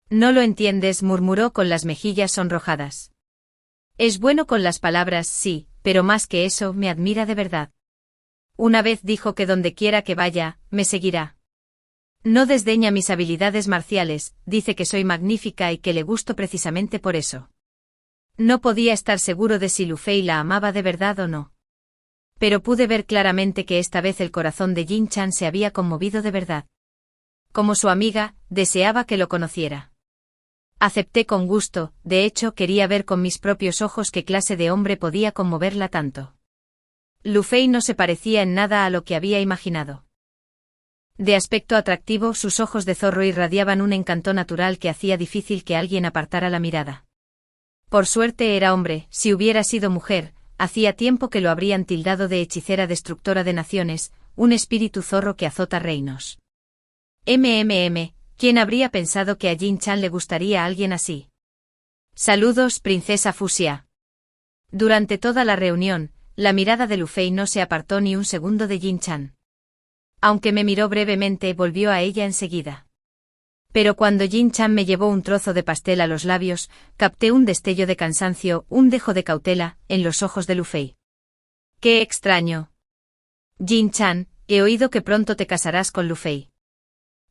S1: No lo entiendes, murmuró con las mejillas sonrojadas. Es bueno con las palabras, sí, pero más que eso, me admira de verdad. Una vez dijo que donde quiera que vaya, me seguirá. No desdeña mis habilidades marciales, dice que soy magnífica y que le gusto precisamente por eso. No podía estar seguro de si Lu Fei la amaba de verdad o no. Pero pude ver claramente que esta vez el corazón de Jin Chan se había conmovido de verdad. Como su amiga, deseaba que lo conociera. Acepté con gusto, de hecho quería ver con mis propios ojos qué clase de hombre podía conmoverla tanto. Lu Fei no se parecía en nada a lo que había imaginado. De aspecto atractivo, sus ojos de zorro irradiaban un encanto natural que hacía difícil que alguien apartara la mirada. Por suerte era hombre, si hubiera sido mujer, hacía tiempo que lo habrían tildado de hechicera destructora de naciones, un espíritu zorro que azota reinos. ¿Quién habría pensado que a Jin Chan le gustaría a alguien así? Saludos, princesa Fuxia. Durante toda la reunión, la mirada de Lu Fei no se apartó ni un segundo de Jin Chan. Aunque me miró brevemente, volvió a ella enseguida. Pero cuando Jin Chan me llevó un trozo de pastel a los labios, capté un destello de cansancio, un dejo de cautela, en los ojos de Lu Fei. ¡Qué extraño! Jin Chan, he oído que pronto te casarás con Lu Fei.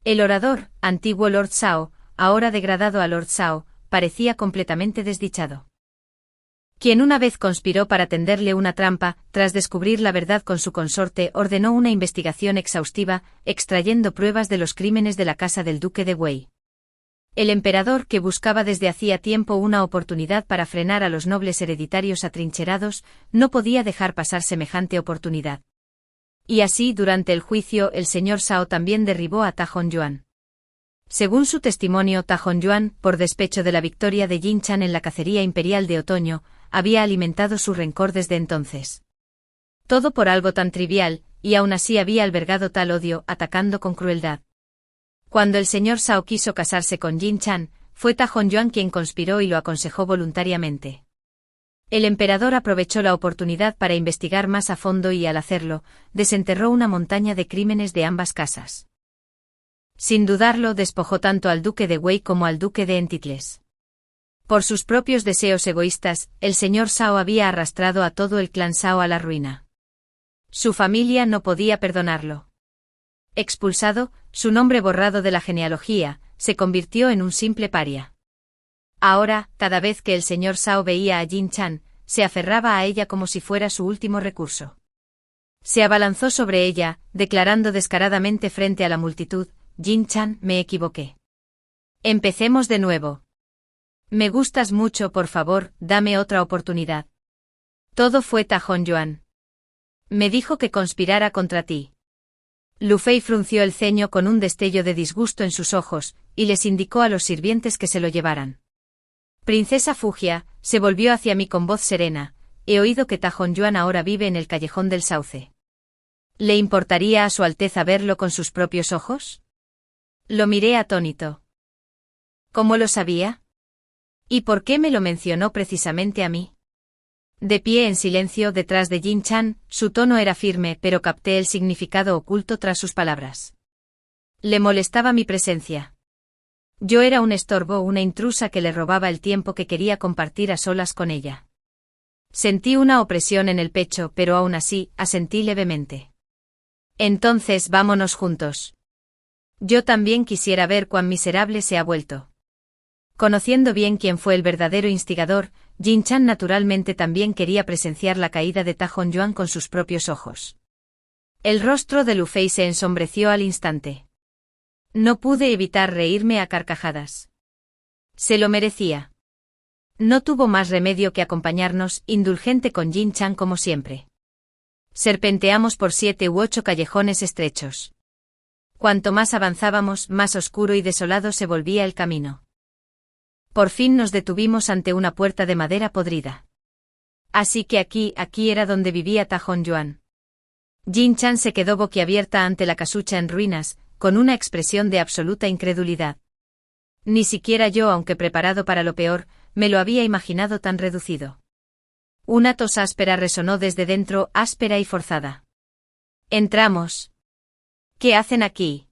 S1: El orador, antiguo Lord Zhao, ahora degradado a Lord Zhao, parecía completamente desdichado. Quien una vez conspiró para tenderle una trampa, tras descubrir la verdad con su consorte, ordenó una investigación exhaustiva, extrayendo pruebas de los crímenes de la casa del duque de Wei. El emperador, que buscaba desde hacía tiempo una oportunidad para frenar a los nobles hereditarios atrincherados, no podía dejar pasar semejante oportunidad. Y así, durante el juicio, el señor Zhao también derribó a Ta Honyuan. Según su testimonio, Ta Honyuan, por despecho de la victoria de Jin Chan en la cacería imperial de otoño, había alimentado su rencor desde entonces. Todo por algo tan trivial, y aún así había albergado tal odio, atacando con crueldad. Cuando el señor Zhao quiso casarse con Jin Chan, fue Ta Honyuan quien conspiró y lo aconsejó voluntariamente. El emperador aprovechó la oportunidad para investigar más a fondo y, al hacerlo, desenterró una montaña de crímenes de ambas casas. Sin dudarlo, despojó tanto al duque de Wei como al duque de Entitles. Por sus propios deseos egoístas, el señor Zhao había arrastrado a todo el clan Zhao a la ruina. Su familia no podía perdonarlo. Expulsado, su nombre borrado de la genealogía, se convirtió en un simple paria. Ahora, cada vez que el señor Zhao veía a Jin Chan, se aferraba a ella como si fuera su último recurso. Se abalanzó sobre ella, declarando descaradamente frente a la multitud: Jin Chan, me equivoqué. Empecemos de nuevo. Me gustas mucho, por favor, dame otra oportunidad. Todo fue Ta Honyuan. Me dijo que conspirara contra ti. Lu Fei frunció el ceño con un destello de disgusto en sus ojos, y les indicó a los sirvientes que se lo llevaran. Princesa Fuxia, se volvió hacia mí con voz serena: he oído que Ta Honyuan ahora vive en el callejón del sauce. ¿Le importaría a su Alteza verlo con sus propios ojos? Lo miré atónito. ¿Cómo lo sabía? ¿Y por qué me lo mencionó precisamente a mí? De pie en silencio detrás de Jin Chan, su tono era firme, pero capté el significado oculto tras sus palabras. Le molestaba mi presencia. Yo era un estorbo, una intrusa que le robaba el tiempo que quería compartir a solas con ella. Sentí una opresión en el pecho, pero aún así, asentí levemente. Entonces vámonos juntos. Yo también quisiera ver cuán miserable se ha vuelto. Conociendo bien quién fue el verdadero instigador, Jin Chan naturalmente también quería presenciar la caída de Ta Honyuan con sus propios ojos. El rostro de Lu Fei se ensombreció al instante. No pude evitar reírme a carcajadas. Se lo merecía. No tuvo más remedio que acompañarnos, indulgente con Jin Chan como siempre. Serpenteamos por 7 u 8 callejones estrechos. Cuanto más avanzábamos, más oscuro y desolado se volvía el camino. Por fin nos detuvimos ante una puerta de madera podrida. Así que aquí era donde vivía Ta Honyuan. Jin Chan se quedó boquiabierta ante la casucha en ruinas, con una expresión de absoluta incredulidad. Ni siquiera yo, aunque preparado para lo peor, me lo había imaginado tan reducido. Una tos áspera resonó desde dentro, áspera y forzada. Entramos. ¿Qué hacen aquí?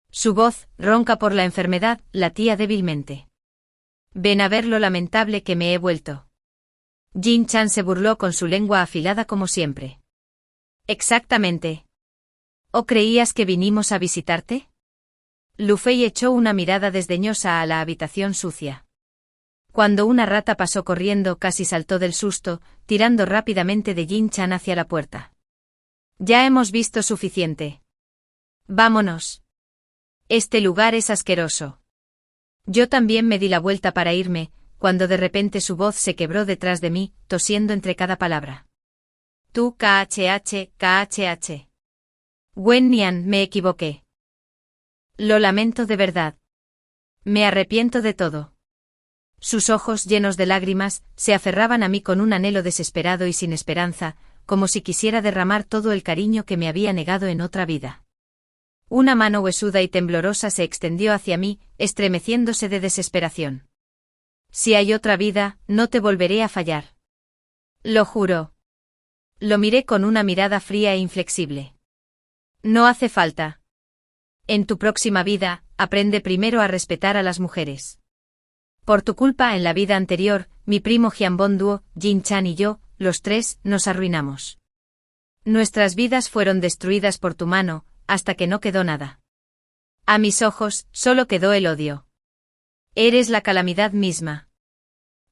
S1: Su voz, ronca por la enfermedad, latía débilmente. Ven a ver lo lamentable que me he vuelto. Jin Chan se burló con su lengua afilada como siempre. Exactamente. ¿O creías que vinimos a visitarte? Lu Fei echó una mirada desdeñosa a la habitación sucia. Cuando una rata pasó corriendo, casi saltó del susto, tirando rápidamente de Jin Chan hacia la puerta. Ya hemos visto suficiente. Vámonos. Este lugar es asqueroso. Yo también me di la vuelta para irme, cuando de repente su voz se quebró detrás de mí, tosiendo entre cada palabra. Tú, KHH. Wen Nian, me equivoqué. Lo lamento de verdad. Me arrepiento de todo. Sus ojos, llenos de lágrimas, se aferraban a mí con un anhelo desesperado y sin esperanza, como si quisiera derramar todo el cariño que me había negado en otra vida. Una mano huesuda y temblorosa se extendió hacia mí, estremeciéndose de desesperación. Si hay otra vida, no te volveré a fallar. Lo juro. Lo miré con una mirada fría e inflexible. No hace falta. En tu próxima vida, aprende primero a respetar a las mujeres. Por tu culpa en la vida anterior, mi primo Jianbon Duo, Jin Chan y yo, los tres, nos arruinamos. Nuestras vidas fueron destruidas por tu mano, hasta que no quedó nada. A mis ojos, solo quedó el odio. Eres la calamidad misma.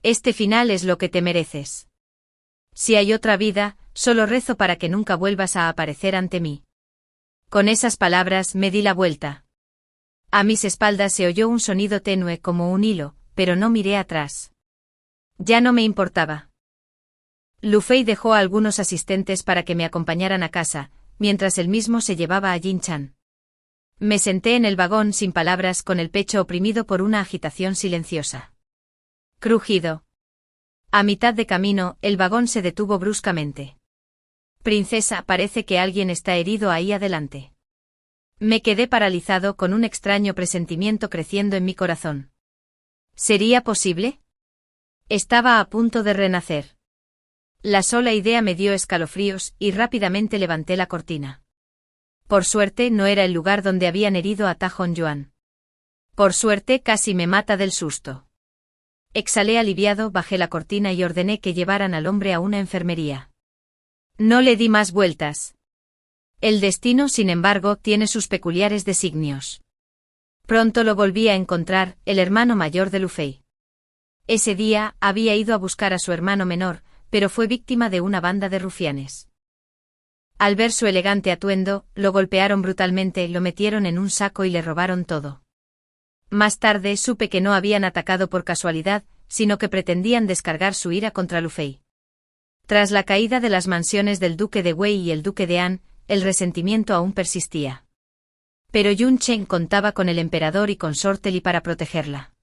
S1: Este final es lo que te mereces. Si hay otra vida, solo rezo para que nunca vuelvas a aparecer ante mí. Con esas palabras me di la vuelta. A mis espaldas se oyó un sonido tenue como un hilo, pero no miré atrás. Ya no me importaba. Lu Fei dejó a algunos asistentes para que me acompañaran a casa, mientras él mismo se llevaba a Jin Chan. Me senté en el vagón sin palabras, con el pecho oprimido por una agitación silenciosa. Crujido. A mitad de camino, el vagón se detuvo bruscamente. Princesa, parece que alguien está herido ahí adelante. Me quedé paralizado con un extraño presentimiento creciendo en mi corazón. ¿Sería posible? Estaba a punto de renacer. La sola idea me dio escalofríos y rápidamente levanté la cortina. Por suerte no era el lugar donde habían herido a Ta Hong-yuan. Por suerte casi me mata del susto. Exhalé aliviado, bajé la cortina y ordené que llevaran al hombre a una enfermería. No le di más vueltas. El destino, sin embargo, tiene sus peculiares designios. Pronto lo volví a encontrar, el hermano mayor de Lu Fei. Ese día había ido a buscar a su hermano menor, pero fue víctima de una banda de rufianes. Al ver su elegante atuendo, lo golpearon brutalmente, lo metieron en un saco y le robaron todo. Más tarde supe que no habían atacado por casualidad, sino que pretendían descargar su ira contra Lu Fei. Tras la caída de las mansiones del duque de Wei y el duque de An, el resentimiento aún persistía. Pero Yun Chen contaba con el emperador y consorte Li para protegerla.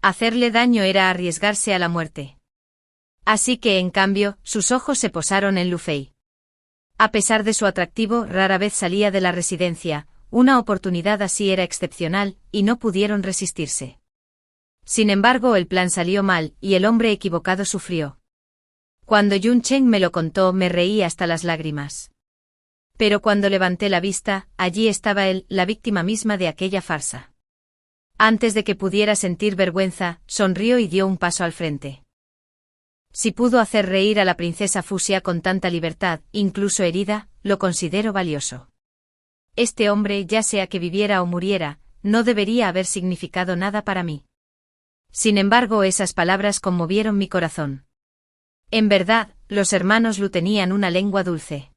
S1: Hacerle daño era arriesgarse a la muerte. Así que, en cambio, sus ojos se posaron en Lu Fei. A pesar de su atractivo, rara vez salía de la residencia, una oportunidad así era excepcional, y no pudieron resistirse. Sin embargo, el plan salió mal, y el hombre equivocado sufrió. Cuando Yun Chen me lo contó, me reí hasta las lágrimas. Pero cuando levanté la vista, allí estaba él, la víctima misma de aquella farsa. Antes de que pudiera sentir vergüenza, sonrió y dio un paso al frente. Si pudo hacer reír a la princesa Fuxia con tanta libertad, incluso herida, lo considero valioso. Este hombre, ya sea que viviera o muriera, no debería haber significado nada para mí. Sin embargo, esas palabras conmovieron mi corazón. En verdad, los hermanos Lu tenían una lengua dulce.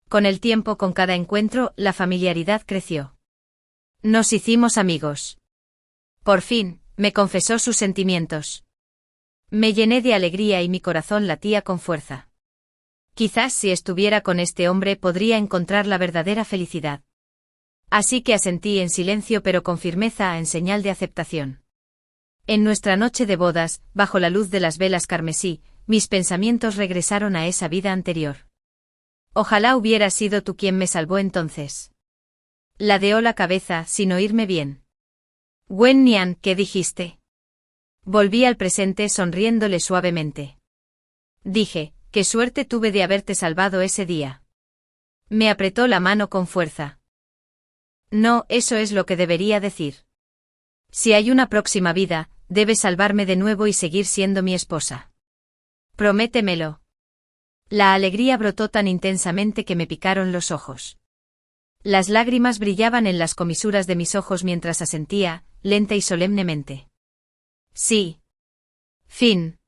S1: Con el tiempo, con cada encuentro, la familiaridad creció. Nos hicimos amigos. Por fin, me confesó sus sentimientos. Me llené de alegría y mi corazón latía con fuerza. Quizás si estuviera con este hombre podría encontrar la verdadera felicidad. Así que asentí en silencio pero con firmeza en señal de aceptación. En nuestra noche de bodas, bajo la luz de las velas carmesí, mis pensamientos regresaron a esa vida anterior. Ojalá hubiera sido tú quien me salvó entonces. Ladeó la cabeza sin oírme bien. Wen Nian, ¿qué dijiste? Volví al presente sonriéndole suavemente. Dije, qué suerte tuve de haberte salvado ese día. Me apretó la mano con fuerza. No, eso es lo que debería decir. Si hay una próxima vida, debes salvarme de nuevo y seguir siendo mi esposa. Prométemelo. La alegría brotó tan intensamente que me picaron los ojos. Las lágrimas brillaban en las comisuras de mis ojos mientras asentía, lenta y solemnemente. Sí. Fin.